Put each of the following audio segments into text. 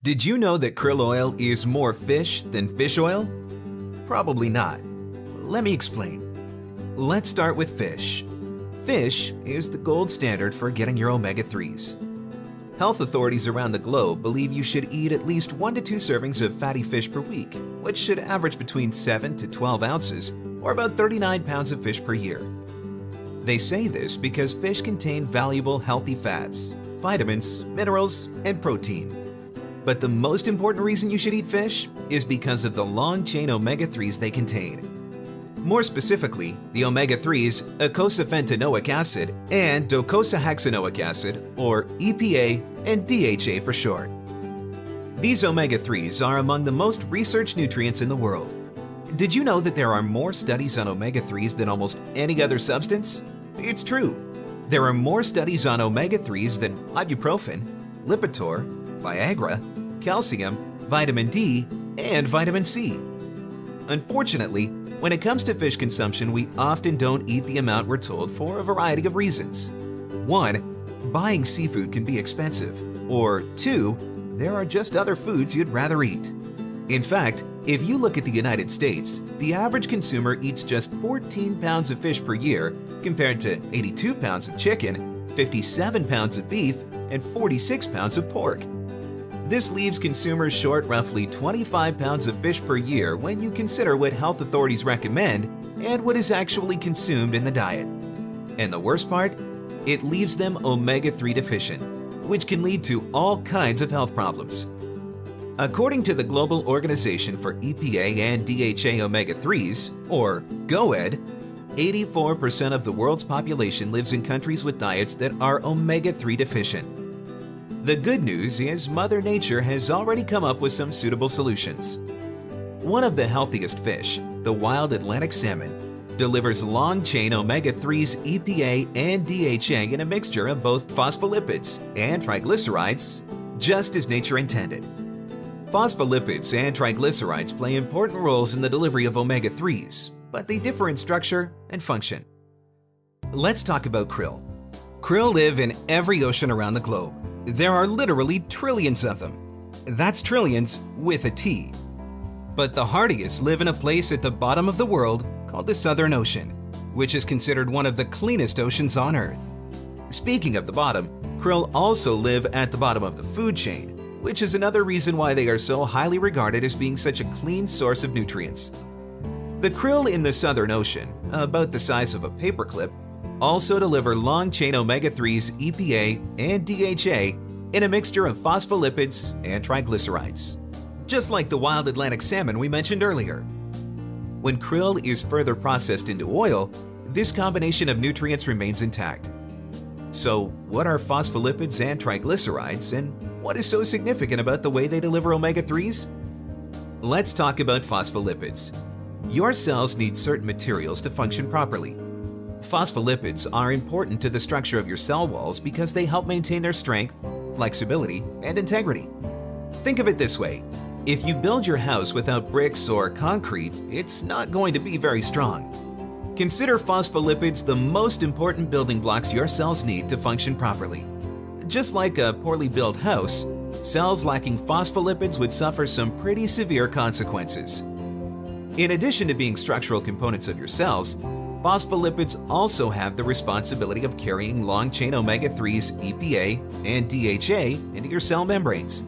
Did you know that krill oil is more fish than fish oil? Probably not. Let me explain. Let's start with fish. Fish is the gold standard for getting your omega-3s. Health authorities around the globe believe you should eat at least 1 to 2 servings of fatty fish per week, which should average between 7 to 12 ounces, or about 39 pounds of fish per year. They say this because fish contain valuable healthy fats, vitamins, minerals, and protein. But the most important reason you should eat fish is because of the long-chain omega-3s they contain. More specifically, the omega-3s, eicosapentaenoic acid, and docosahexaenoic acid, or EPA and DHA for short. These omega-3s are among the most researched nutrients in the world. Did you know that there are more studies on omega-3s than almost any other substance? It's true. There are more studies on omega-3s than ibuprofen, Lipitor, Viagra, calcium, vitamin D, and vitamin C. Unfortunately, when it comes to fish consumption, we often don't eat the amount we're told for a variety of reasons. 1. Buying seafood can be expensive. Or 2. There are just other foods you'd rather eat. In fact, if you look at the United States, the average consumer eats just 14 pounds of fish per year compared to 82 pounds of chicken, 57 pounds of beef, and 46 pounds of pork. This leaves consumers short roughly 25 pounds of fish per year when you consider what health authorities recommend and what is actually consumed in the diet. And the worst part? It leaves them omega-3 deficient, which can lead to all kinds of health problems. According to the Global Organization for EPA and DHA Omega-3s, or GOED, 84% of the world's population lives in countries with diets that are omega-3 deficient. The good news is Mother Nature has already come up with some suitable solutions. One of the healthiest fish, the wild Atlantic salmon, delivers long-chain omega-3s, EPA, and DHA in a mixture of both phospholipids and triglycerides, just as nature intended. Phospholipids and triglycerides play important roles in the delivery of omega-3s, but they differ in structure and function. Let's talk about krill. Krill live in every ocean around the globe. There are literally trillions of them. That's trillions with a T. But the hardiest live in a place at the bottom of the world called the Southern Ocean, which is considered one of the cleanest oceans on Earth. Speaking of the bottom, krill also live at the bottom of the food chain, which is another reason why they are so highly regarded as being such a clean source of nutrients. The krill in the Southern Ocean, about the size of a paperclip, also deliver long-chain omega-3s, EPA, and DHA in a mixture of phospholipids and triglycerides, just like the wild Atlantic salmon we mentioned earlier. When krill is further processed into oil, this combination of nutrients remains intact. So, what are phospholipids and triglycerides, and what is so significant about the way they deliver omega-3s? Let's talk about phospholipids. Your cells need certain materials to function properly. Phospholipids are important to the structure of your cell walls because they help maintain their strength, flexibility, and integrity. Think of it this way. If you build your house without bricks or concrete, it's not going to be very strong. Consider phospholipids the most important building blocks your cells need to function properly. Just like a poorly built house, cells lacking phospholipids would suffer some pretty severe consequences. In addition to being structural components of your cells, phospholipids also have the responsibility of carrying long-chain omega-3s, EPA, and DHA into your cell membranes.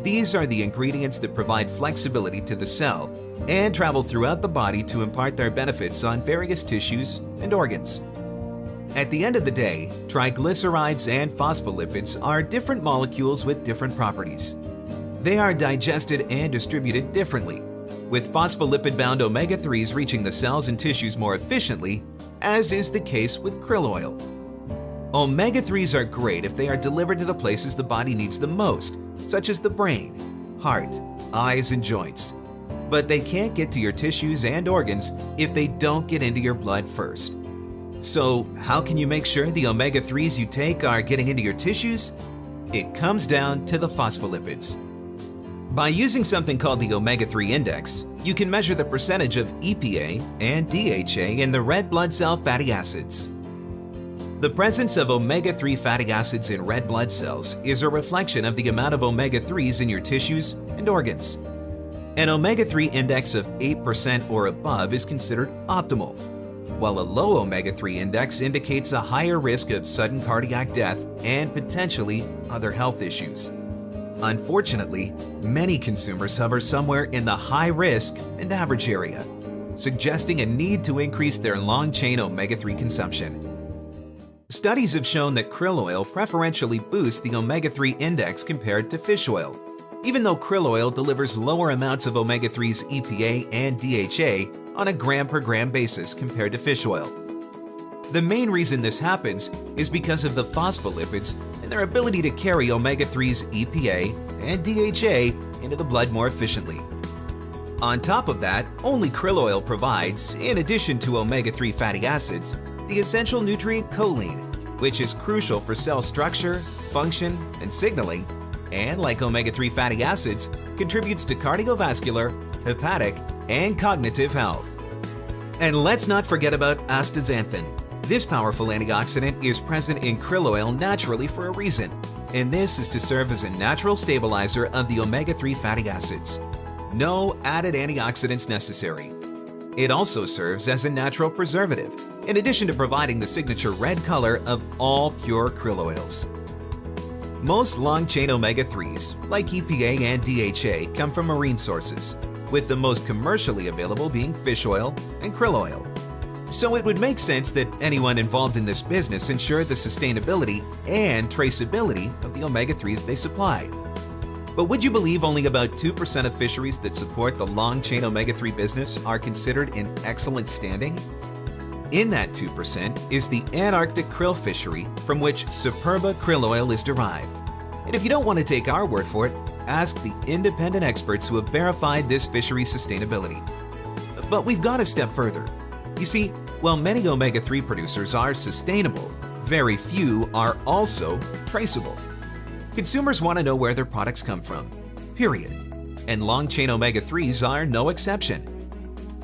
These are the ingredients that provide flexibility to the cell and travel throughout the body to impart their benefits on various tissues and organs. At the end of the day, triglycerides and phospholipids are different molecules with different properties. They are digested and distributed differently, with phospholipid-bound omega-3s reaching the cells and tissues more efficiently, as is the case with krill oil. Omega-3s are great if they are delivered to the places the body needs them most, such as the brain, heart, eyes, and joints. But they can't get to your tissues and organs if they don't get into your blood first. So, how can you make sure the omega-3s you take are getting into your tissues? It comes down to the phospholipids. By using something called the omega-3 index, you can measure the percentage of EPA and DHA in the red blood cell fatty acids. The presence of omega-3 fatty acids in red blood cells is a reflection of the amount of omega-3s in your tissues and organs. An omega-3 index of 8% or above is considered optimal, while a low omega-3 index indicates a higher risk of sudden cardiac death and potentially other health issues. Unfortunately, many consumers hover somewhere in the high risk and average area, suggesting a need to increase their long-chain omega-3 consumption. Studies have shown that krill oil preferentially boosts the omega-3 index compared to fish oil, even though krill oil delivers lower amounts of omega-3's EPA and DHA on a gram-per-gram basis compared to fish oil. The main reason this happens is because of the phospholipids and their ability to carry omega-3's EPA and DHA into the blood more efficiently. On top of that, only krill oil provides, in addition to omega-3 fatty acids, the essential nutrient choline, which is crucial for cell structure, function, and signaling, and like omega-3 fatty acids, contributes to cardiovascular, hepatic, and cognitive health. And let's not forget about astaxanthin. This powerful antioxidant is present in krill oil naturally for a reason, and this is to serve as a natural stabilizer of the omega-3 fatty acids. No added antioxidants necessary. It also serves as a natural preservative, in addition to providing the signature red color of all pure krill oils. Most long-chain omega-3s, like EPA and DHA, come from marine sources, with the most commercially available being fish oil and krill oil. So it would make sense that anyone involved in this business ensure the sustainability and traceability of the omega-3s they supply. But would you believe only about 2% of fisheries that support the long-chain omega-3 business are considered in excellent standing? In that 2% is the Antarctic krill fishery, from which Superba krill oil is derived. And if you don't want to take our word for it, ask the independent experts who have verified this fishery's sustainability. But we've gone a step further. You see, while many omega-3 producers are sustainable, very few are also traceable. Consumers want to know where their products come from, period. And long-chain omega-3s are no exception.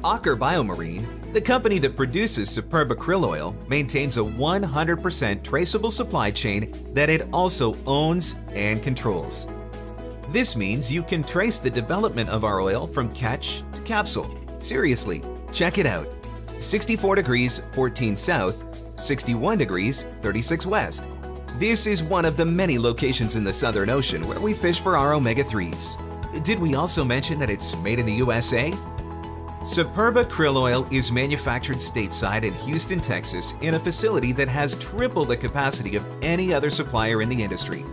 Aker BioMarine, the company that produces Superba krill oil, maintains a 100% traceable supply chain that it also owns and controls. This means you can trace the development of our oil from catch to capsule. Seriously, check it out. 64 degrees 14 south, 61 degrees 36 west. This is one of the many locations in the Southern Ocean where we fish for our omega-3s. Did we also mention that it's made in the USA? Superba krill oil is manufactured stateside in Houston, Texas, in a facility that has triple the capacity of any other supplier in the industry.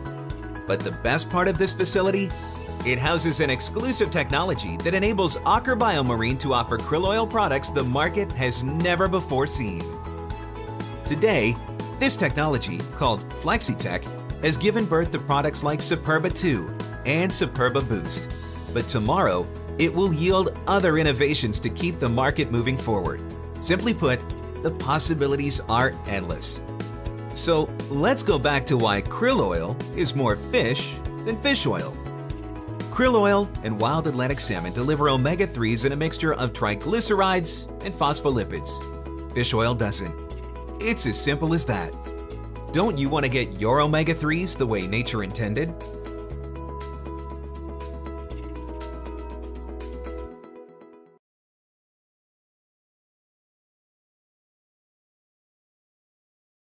But the best part of this facility? It houses an exclusive technology that enables Aker BioMarine to offer krill oil products the market has never before seen. Today, this technology, called FlexiTech, has given birth to products like Superba 2 and Superba Boost. But tomorrow, it will yield other innovations to keep the market moving forward. Simply put, the possibilities are endless. So let's go back to why krill oil is more fish than fish oil. Krill oil and wild Atlantic salmon deliver omega-3s in a mixture of triglycerides and phospholipids. Fish oil doesn't. It's as simple as that. Don't you want to get your omega-3s the way nature intended?